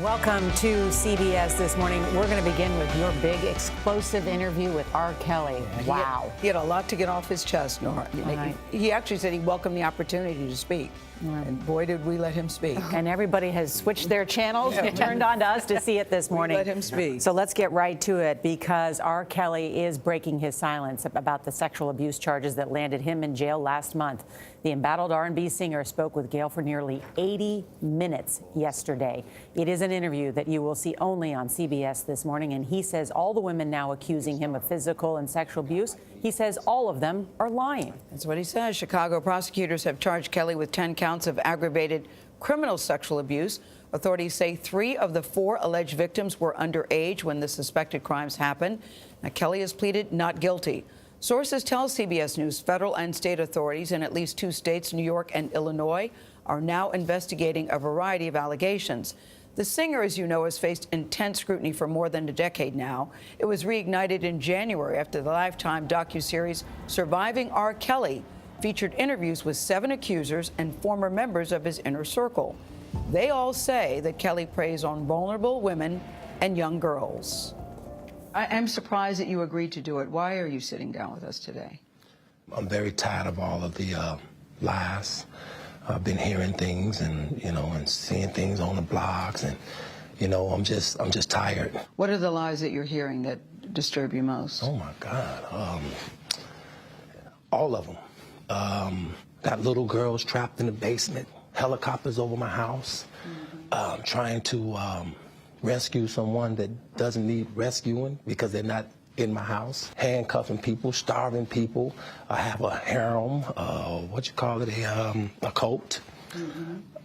Welcome to CBS This Morning. We're going to begin with your big explosive interview with R. Kelly. Wow. He had a lot to get off his chest, Nora. Right. He actually said he welcomed the opportunity to speak. And boy, did we let him speak. And everybody has switched their channels and turned on to us to see it this morning. Let him speak. So let's get right to it, because R. Kelly is breaking his silence about the sexual abuse charges that landed him in jail last month. The embattled R&B singer spoke with Gayle for nearly 80 minutes yesterday. It is an interview that you will see only on CBS This Morning, and he says all the women now accusing him of physical and sexual abuse, he says all of them are lying. That's what he says. Chicago prosecutors have charged Kelly with 10 counts of aggravated criminal sexual abuse. Authorities say 3 of the 4 alleged victims were underage when the suspected crimes happened. Now, Kelly has pleaded not guilty. Sources tell CBS News federal and state authorities in at least 2 states, New York and Illinois, are now investigating a variety of allegations. The singer, as you know, has faced intense scrutiny for more than a decade now. It was reignited in January after the Lifetime docuseries Surviving R. Kelly featured interviews with 7 accusers and former members of his inner circle. They all say that Kelly preys on vulnerable women and young girls. I am surprised that you agreed to do it. Why are you sitting down with us today? I'm very tired of all of the lies. I've been hearing things and, and seeing things on the blogs, and, I'm just tired. What are the lies that you're hearing that disturb you most? Oh, my God. All of them. Got little girls trapped in the basement, helicopters over my house, trying to rescue someone that doesn't need rescuing because they're not in my house, handcuffing people, starving people. I have a harem, a cult.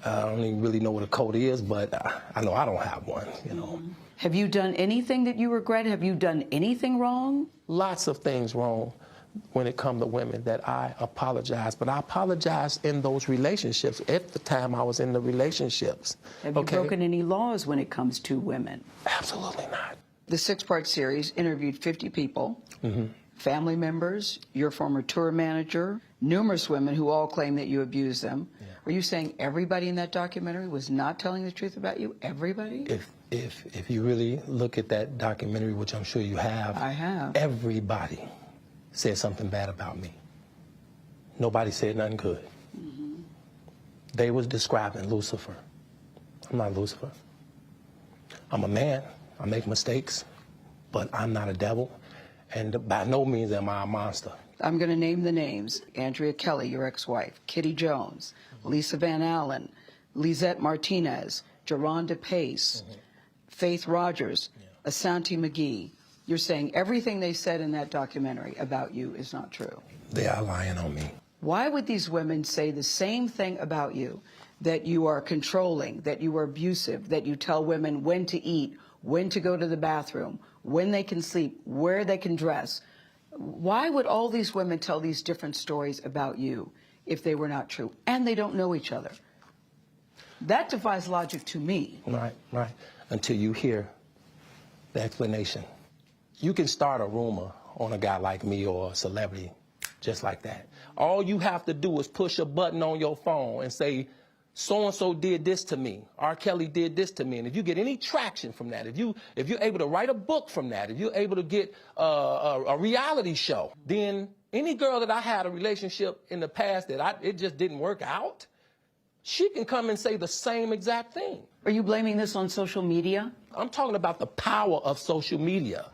I don't even really know what a cult is, but I know I don't have one, Have you done anything that you regret? Have you done anything wrong? Lots of things wrong when it comes to women that I apologize, but I apologize in those relationships at the time I was in the relationships. Have you broken any laws when it comes to women? Absolutely not. The 6-part series interviewed 50 people, family members, your former tour manager, numerous women who all claim that you abused them. Yeah. Are you saying everybody in that documentary was not telling the truth about you? Everybody? If you really look at that documentary, which I'm sure you have, I have. Everybody said something bad about me. Nobody said nothing good. They was describing Lucifer. I'm not Lucifer. I'm a man. I make mistakes, but I'm not a devil, and by no means am I a monster. I'm going to name the names. Andrea Kelly, your ex-wife, Kitty Jones, Lisa Van Allen, Lisette Martinez, Geronda Pace, Faith Rogers, Asante McGee. You're saying everything they said in that documentary about you is not true. They are lying on me. Why would these women say the same thing about you, that you are controlling, that you are abusive, that you tell women when to eat, when to go to the bathroom, when they can sleep, where they can dress? Why would all these women tell these different stories about you if they were not true? And they don't know each other. That defies logic to me. Right. Until you hear the explanation. You can start a rumor on a guy like me or a celebrity just like that. All you have to do is push a button on your phone and say, so-and-so did this to me. R. Kelly did this to me. And if you get any traction from that, if you're able to write a book from that, if you're able to get a reality show, then any girl that I had a relationship in the past that it just didn't work out, she can come and say the same exact thing. Are you blaming this on social media? I'm talking about the power of social media.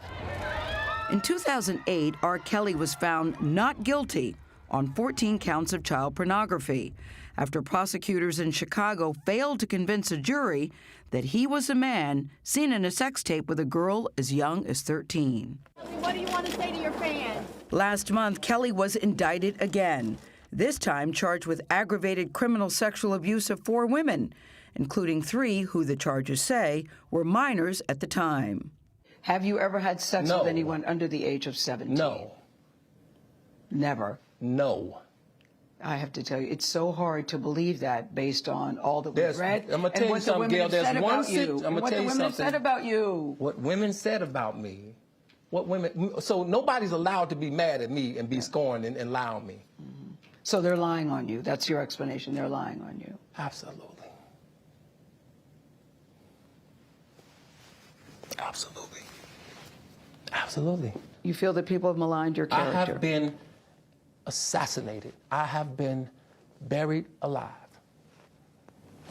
In 2008, R. Kelly was found not guilty on 14 counts of child pornography after prosecutors in Chicago failed to convince a jury that he was a man seen in a sex tape with a girl as young as 13. What do you want to say to your fans? Last month, Kelly was indicted again, this time charged with aggravated criminal sexual abuse of 4 women, including 3 who the charges say were minors at the time. Have you ever had sex with anyone under the age of 17? No. Never? No. I have to tell you, it's so hard to believe that based on all that we've read. I'm going to tell you something, Gayle. There's one thing. What the women said about you. What women said about me. So nobody's allowed to be mad at me and be scorned and lie on me. So they're lying on you. That's your explanation. They're lying on you. Absolutely. Absolutely. Absolutely. You feel that people have maligned your character? I have been assassinated. I have been buried alive.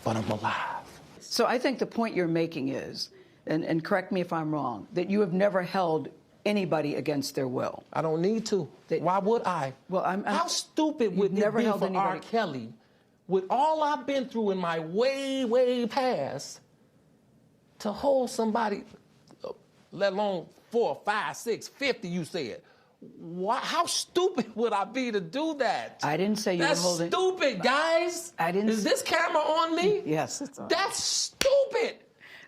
But I'm alive. So I think the point you're making is, and correct me if I'm wrong, that you have never held anybody against their will. I don't need to. Why would I? Well, How stupid would it be for R. Kelly, with all I've been through in my way, way past, to hold somebody, let alone 4, 5, 6, 50, you said. How stupid would I be to do that? I didn't say you were holding... That's stupid, guys. I didn't... Is this camera on me? Yes, it's on. That's stupid.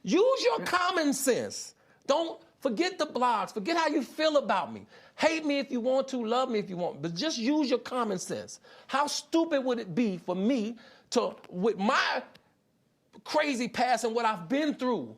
Use your common sense. Don't forget the blogs. Forget how you feel about me. Hate me if you want to, love me if you want, but just use your common sense. How stupid would it be for me to, with my crazy past and what I've been through,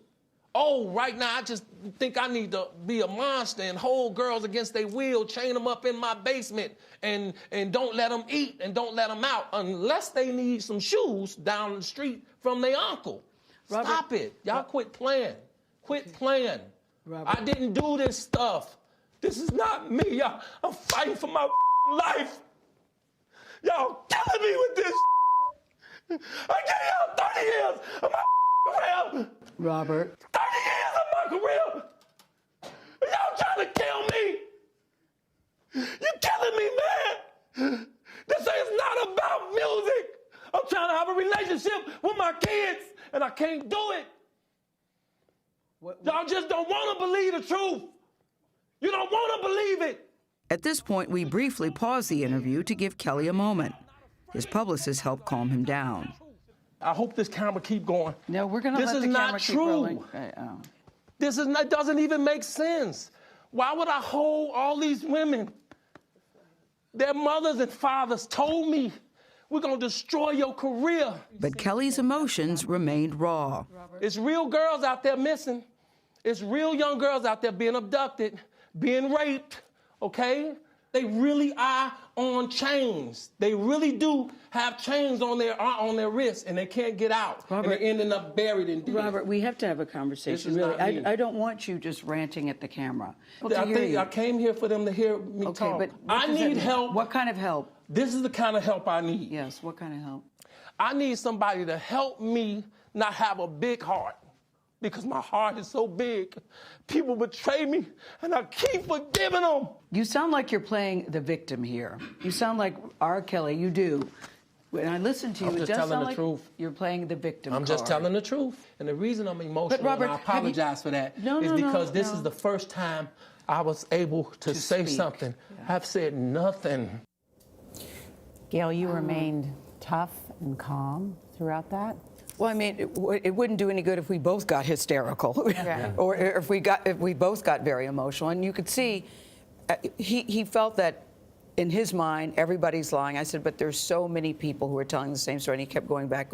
right now I just think I need to be a monster and hold girls against their will, chain them up in my basement, and don't let them eat and don't let them out unless they need some shoes down the street from their uncle. Robert, stop it. Y'all quit playing. Quit playing. Robert. I didn't do this stuff. This is not me, y'all. I'm fighting for my life. Y'all killing me with this. I gave y'all 30 years of my career. Robert. 30 years of my career. Y'all trying to kill me. You killing me, man. This is not about music. I'm trying to have a relationship with my kids, and I can't do it. Y'all just don't want to believe the truth. You don't want to believe it. At this point, we briefly paused the interview to give Kelly a moment. His publicist helped calm him down. I hope this camera keep going. No, we're going to let the camera keep rolling. This is not true. It doesn't even make sense. Why would I hold all these women? Their mothers and fathers told me, we're going to destroy your career. But Kelly's emotions remained raw. It's real girls out there missing. It's real young girls out there being abducted, being raped, okay? They really are on chains. They really do have chains on their wrists, and they can't get out. Robert, and they're ending up buried in deep. Robert, we have to have a conversation, really. I don't want you just ranting at the camera. I came here for them to hear me talk. But I need help. What kind of help? This is the kind of help I need. Yes, what kind of help? I need somebody to help me not have a big heart, because my heart is so big. People betray me, and I keep forgiving them. You sound like you're playing the victim here. You sound like R. Kelly, you do. When I listen to you, it does sound like you're playing the victim card. I'm just telling the truth. And the reason I'm emotional, Robert, and I apologize for that, is because this is the first time I was able to say something. Yeah. I've said nothing. Gail, you remained tough and calm throughout that? Well, I mean, it wouldn't do any good if we both got hysterical, yeah. Or if we both got very emotional. And you could see, he felt that in his mind, everybody's lying. I said, but there's so many people who are telling the same story. And he kept going back.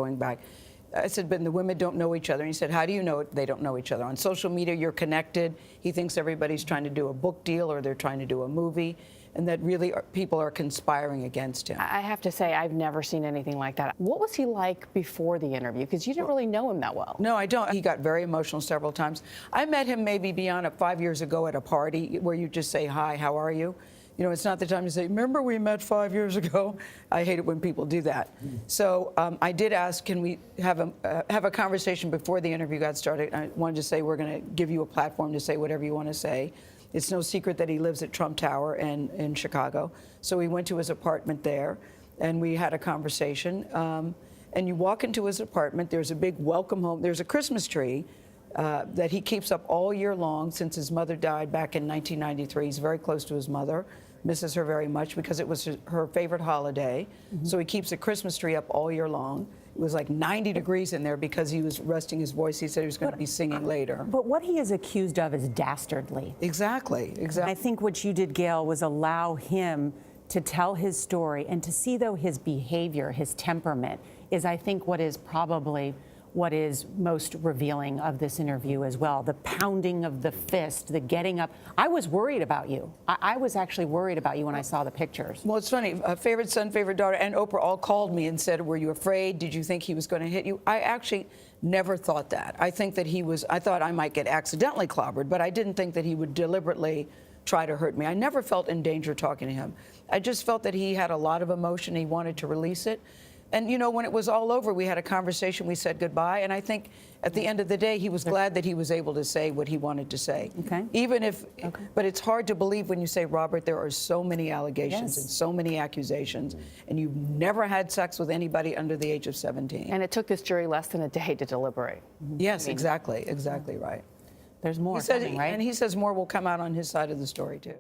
I said, but the women don't know each other. And he said, how do you know they don't know each other? On social media, you're connected. He thinks everybody's trying to do a book deal or they're trying to do a movie, and that really people are conspiring against him. I have to say, I've never seen anything like that. What was he like before the interview? Because you didn't really know him that well. No, I don't. He got very emotional several times. I met him maybe beyond 5 years ago at a party where you just say, hi, how are you? You know, it's not the time to say, remember we met 5 years ago? I hate it when people do that. So I did ask, can we have a conversation before the interview got started? I wanted to say, we're going to give you a platform to say whatever you want to say. It's no secret that he lives at Trump Tower in Chicago. So we went to his apartment there, and we had a conversation. And you walk into his apartment, there's a big welcome home. There's a Christmas tree that he keeps up all year long since his mother died back in 1993. He's very close to his mother, misses her very much because it was her favorite holiday. Mm-hmm. So he keeps a Christmas tree up all year long. It was like 90 degrees in there because he was resting his voice. He said he was going to be singing later. But what he is accused of is dastardly. Exactly. I think what you did, Gail, was allow him to tell his story and to see, though, his behavior, his temperament is, I think, what is probably what is most revealing of this interview as well. The pounding of the fist, the getting up. I was worried about you. I was actually worried about you when I saw the pictures. Well, it's funny. Favorite son, favorite daughter, and Oprah all called me and said, were you afraid? Did you think he was going to hit you? I actually never thought that. I think that I thought I might get accidentally clobbered, but I didn't think that he would deliberately try to hurt me. I never felt in danger talking to him. I just felt that he had a lot of emotion. He wanted to release it. And, you know, when it was all over, we had a conversation, we said goodbye, and I think at the end of the day, he was glad that he was able to say what he wanted to say. Okay. Even if, but it's hard to believe when you say, Robert, there are so many allegations and so many accusations, and you've never had sex with anybody under the age of 17. And it took this jury less than a day to deliberate. Yes, exactly right. There's more He said, coming, right? and he says more will come out on his side of the story, too.